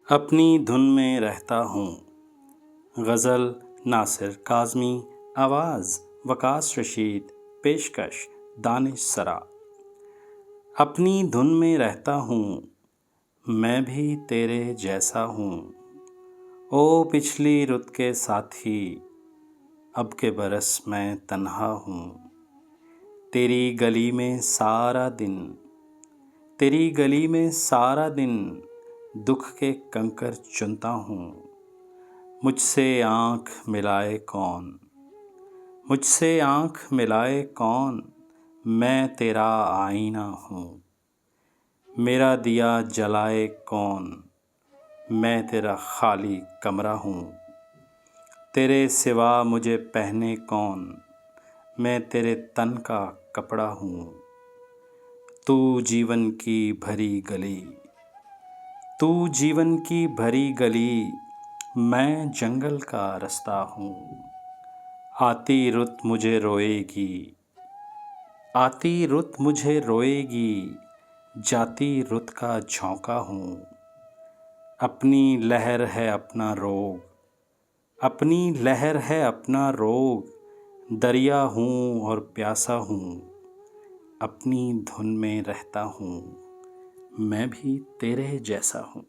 अपनी धुन में रहता हूँ। गज़ल नासिर काज़मी, आवाज़ वकास रशीद, पेशकश दानिश सरा। अपनी धुन में रहता हूँ, मैं भी तेरे जैसा हूँ। ओ पिछली रुत के साथी, अब के बरस मैं तन्हा हूँ। तेरी गली में सारा दिन, तेरी गली में सारा दिन दुख के कंकर चुनता हूँ। मुझसे आँख मिलाए कौन, मुझसे आँख मिलाए कौन, मैं तेरा आईना हूँ। मेरा दिया जलाए कौन, मैं तेरा खाली कमरा हूँ। तेरे सिवा मुझे पहने कौन, मैं तेरे तन का कपड़ा हूँ। तू जीवन की भरी गली, तू जीवन की भरी गली, मैं जंगल का रास्ता हूँ। आती रुत मुझे रोएगी, आती रुत मुझे रोएगी, जाती रुत का झोंका हूँ। अपनी लहर है अपना रोग, अपनी लहर है अपना रोग, दरिया हूँ और प्यासा हूँ। अपनी धुन में रहता हूँ, मैं भी तेरे जैसा हूँ।